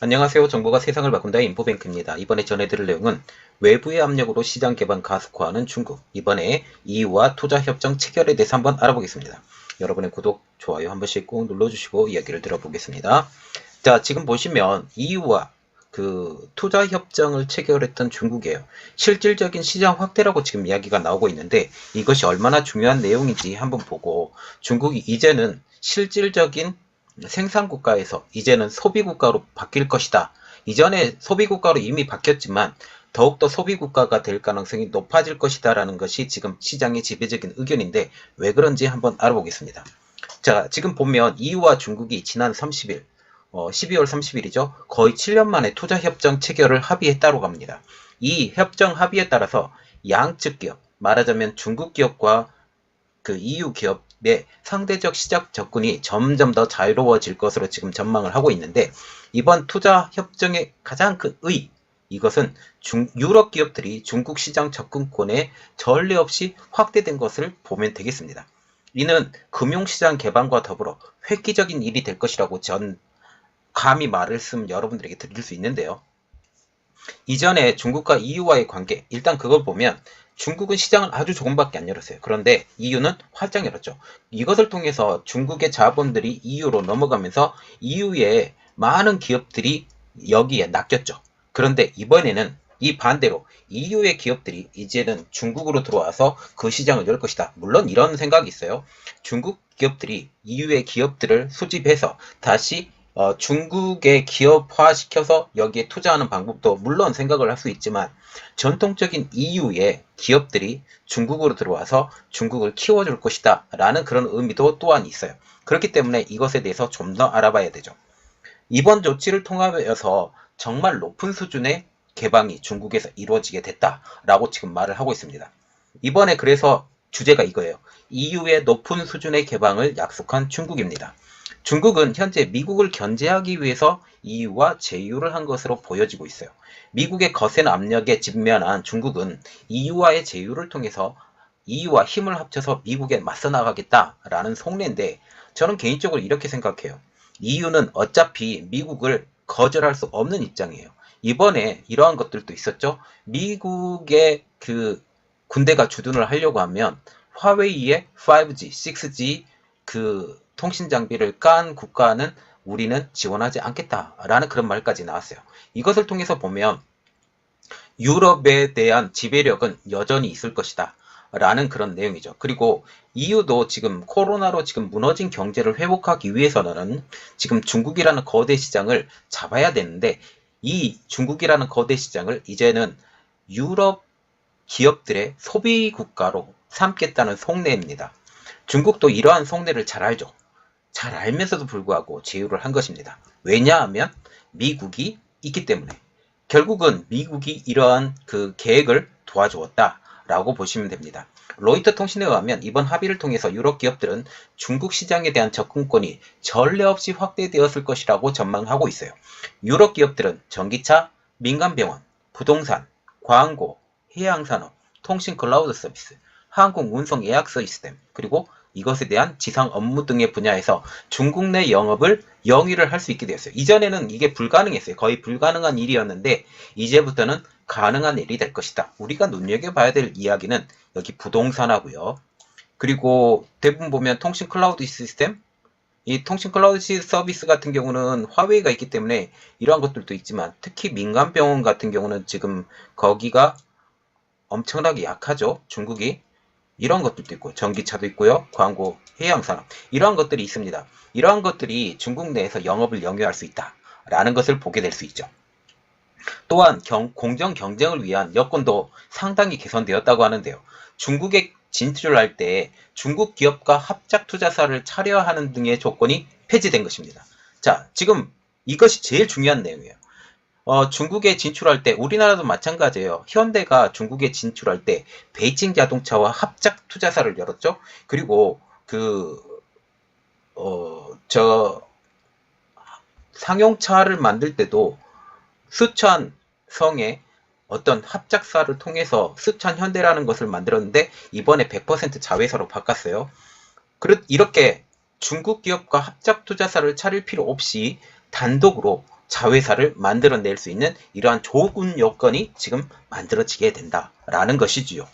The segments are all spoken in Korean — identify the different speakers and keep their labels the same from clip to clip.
Speaker 1: 안녕하세요. 정보가 세상을 바꾼다의 인포뱅크입니다. 이번에 전해드릴 내용은 외부의 압력으로 시장 개방 가속화하는 중국. 이번에 EU와 투자협정 체결에 대해서 한번 알아보겠습니다. 여러분의 구독, 좋아요 한 번씩 꼭 눌러주시고 이야기를 들어보겠습니다. 자, 지금 보시면 EU와 투자협정을 체결했던 중국이에요. 실질적인 시장 확대라고 지금 이야기가 나오고 있는데 이것이 얼마나 중요한 내용인지 한번 보고 중국이 이제는 실질적인 생산국가에서 이제는 소비국가로 바뀔 것이다. 이전에 소비국가로 이미 바뀌었지만 더욱더 소비국가가 될 가능성이 높아질 것이다 라는 것이 지금 시장의 지배적인 의견인데 왜 그런지 한번 알아보겠습니다. 자, 지금 보면 EU와 중국이 지난 30일 12월 30일이죠. 거의 7년 만에 투자협정 체결을 합의했다고 합니다. 이 협정 합의에 따라서 양측 기업, 말하자면 중국 기업과 EU 기업의 상대적 시장 접근이 점점 더 자유로워질 것으로 지금 전망을 하고 있는데 이번 투자 협정의 가장 큰 이것은 유럽 기업들이 중국 시장 접근권에 전례 없이 확대된 것을 보면 되겠습니다. 이는 금융시장 개방과 더불어 획기적인 일이 될 것이라고 감히 말을 쓰면 여러분들에게 드릴 수 있는데요. 이전에 중국과 EU와의 관계, 일단 그걸 보면 중국은 시장을 아주 조금밖에 안 열었어요. 그런데 EU는 활짝 열었죠. 이것을 통해서 중국의 자본들이 EU로 넘어가면서 EU의 많은 기업들이 여기에 낚였죠. 그런데 이번에는 이 반대로 EU의 기업들이 이제는 중국으로 들어와서 그 시장을 열 것이다. 물론 이런 생각이 있어요. 중국 기업들이 EU의 기업들을 수집해서 다시 중국에 기업화시켜서 여기에 투자하는 방법도 물론 생각을 할 수 있지만 전통적인 EU의 기업들이 중국으로 들어와서 중국을 키워줄 것이다 라는 그런 의미도 또한 있어요. 그렇기 때문에 이것에 대해서 좀 더 알아봐야 되죠. 이번 조치를 통하여서 정말 높은 수준의 개방이 중국에서 이루어지게 됐다라고 지금 말을 하고 있습니다. 이번에 그래서 주제가 이거예요. EU의 높은 수준의 개방을 약속한 중국입니다. 중국은 현재 미국을 견제하기 위해서 EU와 제휴를 한 것으로 보여지고 있어요. 미국의 거센 압력에 직면한 중국은 EU와의 제휴를 통해서 EU와 힘을 합쳐서 미국에 맞서 나가겠다라는 속내인데 저는 개인적으로 이렇게 생각해요. EU는 어차피 미국을 거절할 수 없는 입장이에요. 이번에 이러한 것들도 있었죠. 미국의 군대가 주둔을 하려고 하면 화웨이의 5G, 6G 통신 장비를 깐 국가는 우리는 지원하지 않겠다라는 그런 말까지 나왔어요. 이것을 통해서 보면 유럽에 대한 지배력은 여전히 있을 것이다 라는 그런 내용이죠. 그리고 EU도 지금 코로나로 지금 무너진 경제를 회복하기 위해서는 지금 중국이라는 거대 시장을 잡아야 되는데 이 중국이라는 거대 시장을 이제는 유럽 기업들의 소비 국가로 삼겠다는 속내입니다. 중국도 이러한 속내를 잘 알죠. 잘 알면서도 불구하고 제휴를 한 것입니다. 왜냐하면 미국이 있기 때문에. 결국은 미국이 이러한 계획을 도와주었다라고 보시면 됩니다. 로이터 통신에 의하면 이번 합의를 통해서 유럽 기업들은 중국 시장에 대한 접근권이 전례 없이 확대되었을 것이라고 전망하고 있어요. 유럽 기업들은 전기차, 민간병원, 부동산, 광고, 해양산업, 통신 클라우드 서비스, 항공 운송 예약 시스템, 그리고 이것에 대한 지상 업무 등의 분야에서 중국 내 영업을 영위를 할 수 있게 되었어요. 이전에는 이게 불가능했어요. 거의 불가능한 일이었는데 이제부터는 가능한 일이 될 것이다. 우리가 눈여겨봐야 될 이야기는 여기 부동산하고요. 그리고 대부분 보면 통신 클라우드 시스템, 이 통신 클라우드 서비스 같은 경우는 화웨이가 있기 때문에 이러한 것들도 있지만 특히 민간병원 같은 경우는 지금 거기가 엄청나게 약하죠. 중국이. 이런 것들도 있고 전기차도 있고요. 광고, 해양산업 이러한 것들이 있습니다. 이러한 것들이 중국 내에서 영업을 영위할 수 있다라는 것을 보게 될 수 있죠. 또한 공정 경쟁을 위한 여건도 상당히 개선되었다고 하는데요. 중국에 진출할 때 중국 기업과 합작 투자사를 차려야 하는 등의 조건이 폐지된 것입니다. 자, 지금 이것이 제일 중요한 내용이에요. 중국에 진출할 때 우리나라도 마찬가지예요. 현대가 중국에 진출할 때 베이징 자동차와 합작 투자사를 열었죠. 그리고 상용차를 만들 때도 스촨 성의 어떤 합작사를 통해서 스촨 현대라는 것을 만들었는데 이번에 100% 자회사로 바꿨어요. 이렇게 중국 기업과 합작 투자사를 차릴 필요 없이 단독으로 자회사를 만들어낼 수 있는 이러한 좋은 여건이 지금 만들어지게 된다라는 것이지요.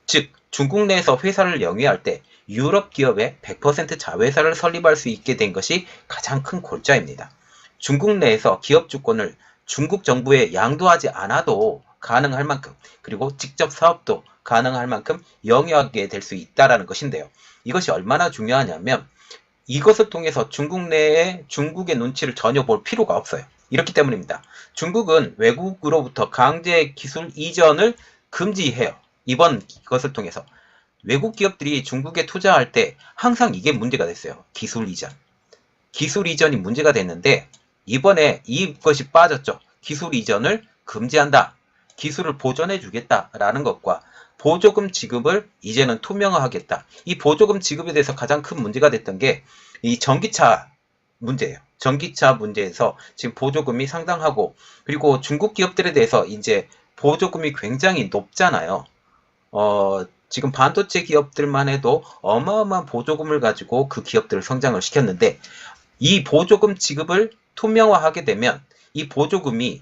Speaker 1: 즉 중국 내에서 회사를 영위할 때 유럽 기업의 100% 자회사를 설립할 수 있게 된 것이 가장 큰 골자입니다. 중국 내에서 기업 주권을 중국 정부에 양도하지 않아도 가능할 만큼, 그리고 직접 사업도 가능할 만큼 영위하게 될 수 있다는 것인데요. 이것이 얼마나 중요하냐면 이것을 통해서 중국 내에 중국의 눈치를 전혀 볼 필요가 없어요. 이렇기 때문입니다. 중국은 외국으로부터 강제 기술 이전을 금지해요. 이번 것을 통해서 외국 기업들이 중국에 투자할 때 항상 이게 문제가 됐어요. 기술 이전. 기술 이전이 문제가 됐는데 이번에 이것이 빠졌죠. 기술 이전을 금지한다. 기술을 보존해 주겠다라는 것과 보조금 지급을 이제는 투명화하겠다. 이 보조금 지급에 대해서 가장 큰 문제가 됐던 게 이 전기차 문제예요. 전기차 문제에서 지금 보조금이 상당하고, 그리고 중국 기업들에 대해서 이제 보조금이 굉장히 높잖아요. 지금 반도체 기업들만 해도 어마어마한 보조금을 가지고 그 기업들을 성장을 시켰는데 이 보조금 지급을 투명화하게 되면 이 보조금이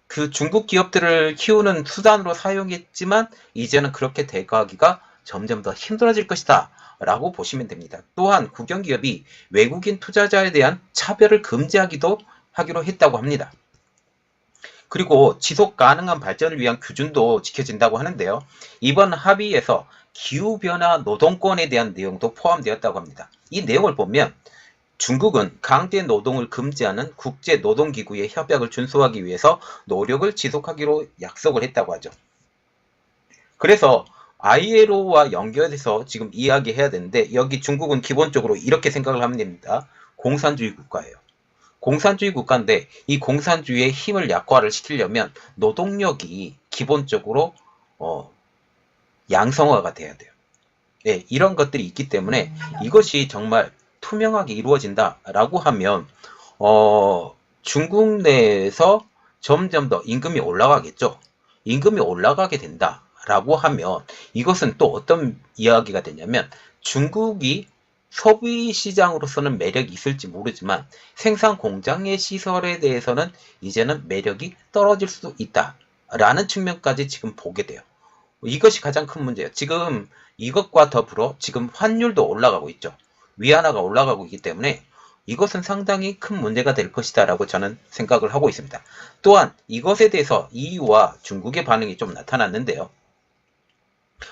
Speaker 1: 그 중국 기업들을 키우는 수단으로 사용했지만 이제는 그렇게 대거하기가 점점 더 힘들어질 것이다 라고 보시면 됩니다. 또한 국영기업이 외국인 투자자에 대한 차별을 금지하기로 했다고 합니다. 그리고 지속 가능한 발전을 위한 규준도 지켜진다고 하는데요. 이번 합의에서 기후변화 노동권에 대한 내용도 포함되었다고 합니다. 이 내용을 보면 중국은 강제 노동을 금지하는 국제노동기구의 협약을 준수하기 위해서 노력을 지속하기로 약속을 했다고 하죠. 그래서 ILO와 연결해서 지금 이야기해야 되는데 여기 중국은 기본적으로 이렇게 생각을 하면 됩니다. 공산주의 국가예요. 공산주의 국가인데 이 공산주의의 힘을 약화를 시키려면 노동력이 기본적으로 양성화가 돼야 돼요. 네, 이런 것들이 있기 때문에 이것이 정말 투명하게 이루어진다라고 하면 중국 내에서 점점 더 임금이 올라가겠죠. 임금이 올라가게 된다라고 하면 이것은 또 어떤 이야기가 되냐면 중국이 소비 시장으로서는 매력이 있을지 모르지만 생산 공장의 시설에 대해서는 이제는 매력이 떨어질 수 있다라는 측면까지 지금 보게 돼요. 이것이 가장 큰 문제예요. 지금 이것과 더불어 지금 환율도 올라가고 있죠. 위안화가 올라가고 있기 때문에 이것은 상당히 큰 문제가 될 것이다 라고 저는 생각을 하고 있습니다. 또한 이것에 대해서 EU와 중국의 반응이 좀 나타났는데요.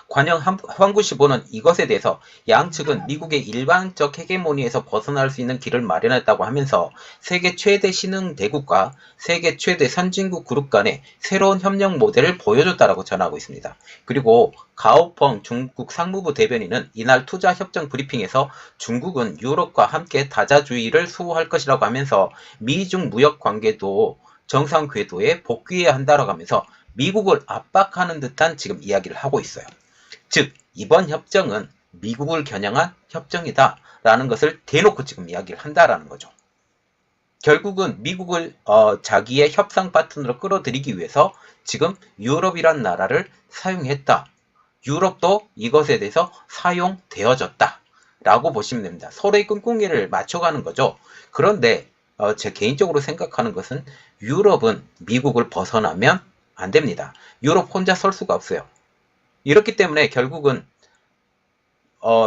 Speaker 1: 관영 황구시보는 이것에 대해서 양측은 미국의 일방적 헤게모니에서 벗어날 수 있는 길을 마련했다고 하면서 세계 최대 신흥 대국과 세계 최대 선진국 그룹 간의 새로운 협력 모델을 보여줬다라고 전하고 있습니다. 그리고 가오펑 중국 상무부 대변인은 이날 투자협정 브리핑에서 중국은 유럽과 함께 다자주의를 수호할 것이라고 하면서 미중 무역 관계도 정상 궤도에 복귀해야 한다라고 하면서 미국을 압박하는 듯한 지금 이야기를 하고 있어요. 즉 이번 협정은 미국을 겨냥한 협정이다 라는 것을 대놓고 지금 이야기를 한다라는 거죠. 결국은 미국을 자기의 협상 파트너로 끌어들이기 위해서 지금 유럽이란 나라를 사용했다. 유럽도 이것에 대해서 사용되어졌다 라고 보시면 됩니다. 서로의 꿍꿍이를 맞춰가는 거죠. 그런데 제 개인적으로 생각하는 것은 유럽은 미국을 벗어나면 안 됩니다. 유럽 혼자 설 수가 없어요. 이렇기 때문에 결국은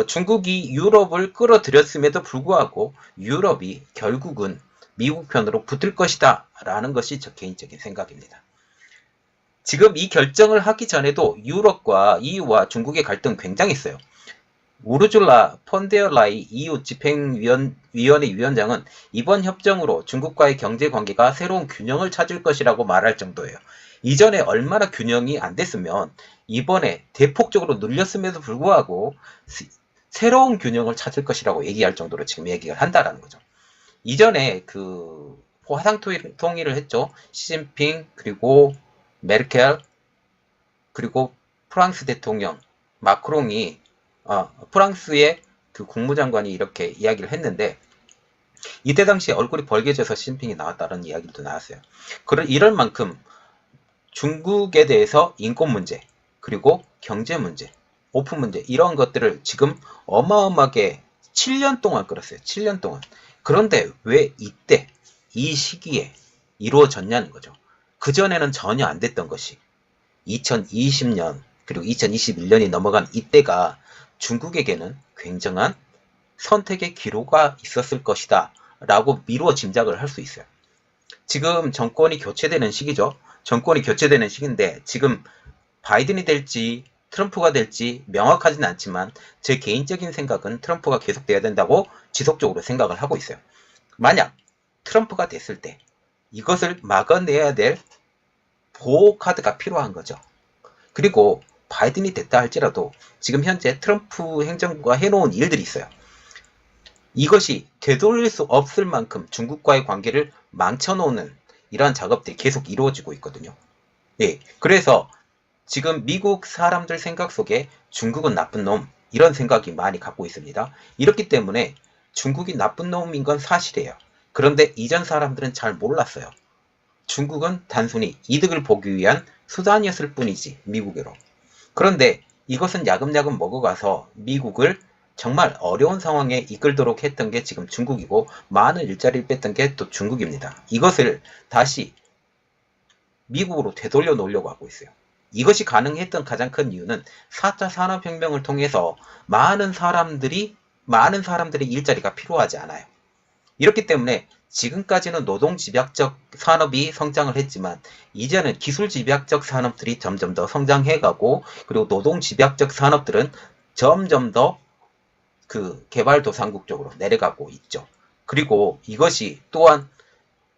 Speaker 1: 중국이 유럽을 끌어들였음에도 불구하고 유럽이 결국은 미국 편으로 붙을 것이다 라는 것이 저 개인적인 생각입니다. 지금 이 결정을 하기 전에도 유럽과 EU와 중국의 갈등 굉장히 있어요. 우르줄라 폰데어라이 EU 집행위원회 위원장은 이번 협정으로 중국과의 경제 관계가 새로운 균형을 찾을 것이라고 말할 정도예요. 이전에 얼마나 균형이 안 됐으면 이번에 대폭적으로 늘렸음에도 불구하고 새로운 균형을 찾을 것이라고 얘기할 정도로 지금 얘기를 한다라는 거죠. 이전에 그 화상 통일을 했죠. 시진핑 그리고 메르켈 그리고 프랑스 대통령 마크롱이 프랑스의 그 국무장관이 이렇게 이야기를 했는데 이때 당시에 얼굴이 벌개져서 시진핑이 나왔다는 이야기도 나왔어요. 이럴 만큼 중국에 대해서 인권 문제 그리고 경제 문제 오픈 문제 이런 것들을 지금 어마어마하게 7년 동안 끌었어요. 7년 동안. 그런데 왜 이때 이 시기에 이루어졌냐는 거죠. 그전에는 전혀 안 됐던 것이 2020년 그리고 2021년이 넘어간 이때가 중국에게는 굉장한 선택의 기로가 있었을 것이다 라고 미루어 짐작을 할 수 있어요. 지금 정권이 교체되는 시기죠. 정권이 교체되는 시기인데 지금 바이든이 될지 트럼프가 될지 명확하진 않지만 제 개인적인 생각은 트럼프가 계속돼야 된다고 지속적으로 생각을 하고 있어요. 만약 트럼프가 됐을 때 이것을 막아내야 될 보호카드가 필요한 거죠. 그리고 바이든이 됐다 할지라도 지금 현재 트럼프 행정부가 해놓은 일들이 있어요. 이것이 되돌릴 수 없을 만큼 중국과의 관계를 망쳐놓는 이러한 작업들이 계속 이루어지고 있거든요. 예, 그래서 지금 미국 사람들 생각 속에 중국은 나쁜 놈 이런 생각이 많이 갖고 있습니다. 이렇기 때문에 중국이 나쁜 놈인 건 사실이에요. 그런데 이전 사람들은 잘 몰랐어요. 중국은 단순히 이득을 보기 위한 수단이었을 뿐이지 미국으로. 그런데 이것은 야금야금 먹어가서 미국을 정말 어려운 상황에 이끌도록 했던 게 지금 중국이고 많은 일자리를 뺐던 게 또 중국입니다. 이것을 다시 미국으로 되돌려 놓으려고 하고 있어요. 이것이 가능했던 가장 큰 이유는 4차 산업혁명을 통해서 많은 사람들의 일자리가 필요하지 않아요. 이렇기 때문에 지금까지는 노동집약적 산업이 성장을 했지만 이제는 기술집약적 산업들이 점점 더 성장해가고 그리고 노동집약적 산업들은 점점 더 그 개발도상국 쪽으로 내려가고 있죠. 그리고 이것이 또한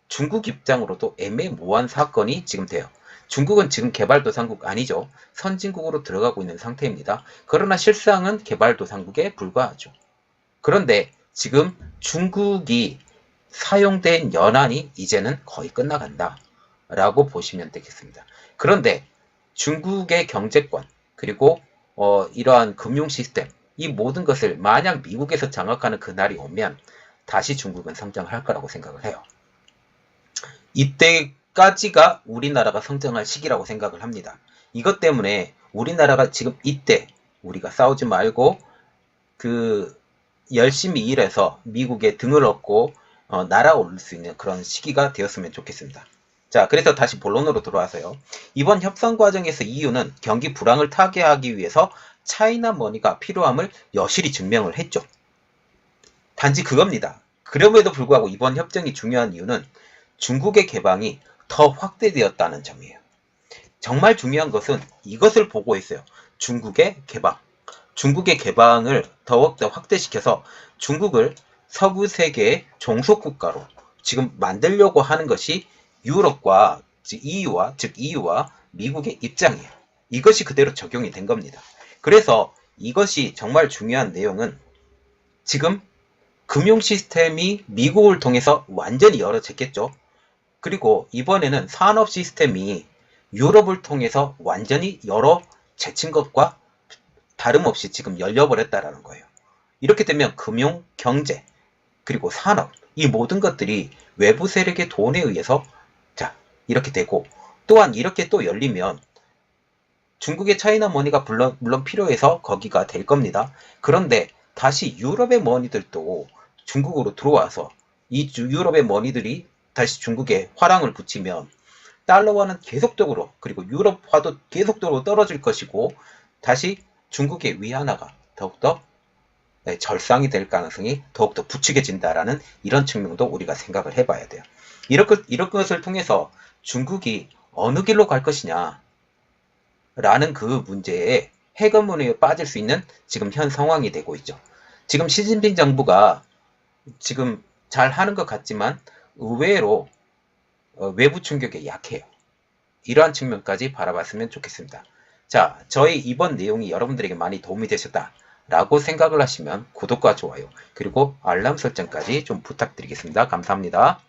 Speaker 1: 중국 입장으로도 애매모호한 사건이 지금 돼요. 중국은 지금 개발도상국 아니죠. 선진국으로 들어가고 있는 상태입니다. 그러나 실상은 개발도상국에 불과하죠. 그런데 지금 중국이 사용된 연한이 이제는 거의 끝나간다 라고 보시면 되겠습니다. 그런데 중국의 경제권 그리고 이러한 금융 시스템 이 모든 것을 만약 미국에서 장악하는 그날이 오면 다시 중국은 성장할 거라고 생각을 해요. 이때까지가 우리나라가 성장할 시기라고 생각을 합니다. 이것 때문에 우리나라가 지금 이때 우리가 싸우지 말고 열심히 일해서 미국의 등을 얻고 날아올 수 있는 그런 시기가 되었으면 좋겠습니다. 자, 그래서 다시 본론으로 돌아와서요. 이번 협상 과정에서 EU는 경기 불황을 타개하기 위해서 차이나 머니가 필요함을 여실히 증명을 했죠. 단지 그겁니다. 그럼에도 불구하고 이번 협정이 중요한 이유는 중국의 개방이 더 확대되었다는 점이에요. 정말 중요한 것은 이것을 보고 있어요. 중국의 개방을 더욱더 확대시켜서 중국을 서구 세계의 종속국가로 지금 만들려고 하는 것이 유럽과 즉 EU와 미국의 입장이에요. 이것이 그대로 적용이 된 겁니다. 그래서 이것이 정말 중요한 내용은 지금 금융 시스템이 미국을 통해서 완전히 열어졌겠죠. 그리고 이번에는 산업 시스템이 유럽을 통해서 완전히 열어제친 것과 다름없이 지금 열려버렸다라는 거예요. 이렇게 되면 금융, 경제, 그리고 산업 이 모든 것들이 외부 세력의 돈에 의해서 이렇게 되고 또한 이렇게 또 열리면 중국의 차이나 머니가 물론 필요해서 거기가 될 겁니다. 그런데 다시 유럽의 머니들도 중국으로 들어와서 이 유럽의 머니들이 다시 중국에 화랑을 붙이면 달러화는 계속적으로 그리고 유럽화도 계속적으로 떨어질 것이고 다시 중국의 위안화가 더욱더 절상이 될 가능성이 더욱더 부추겨진다라는 이런 측면도 우리가 생각을 해봐야 돼요. 이런 것을 통해서 중국이 어느 길로 갈 것이냐 라는 그 문제에 해거문에 빠질 수 있는 지금 현 상황이 되고 있죠. 지금 시진핑 정부가 지금 잘 하는 것 같지만 의외로 외부 충격에 약해요. 이러한 측면까지 바라봤으면 좋겠습니다. 자, 저희 이번 내용이 여러분들에게 많이 도움이 되셨다라고 생각을 하시면 구독과 좋아요 그리고 알람 설정까지 좀 부탁드리겠습니다. 감사합니다.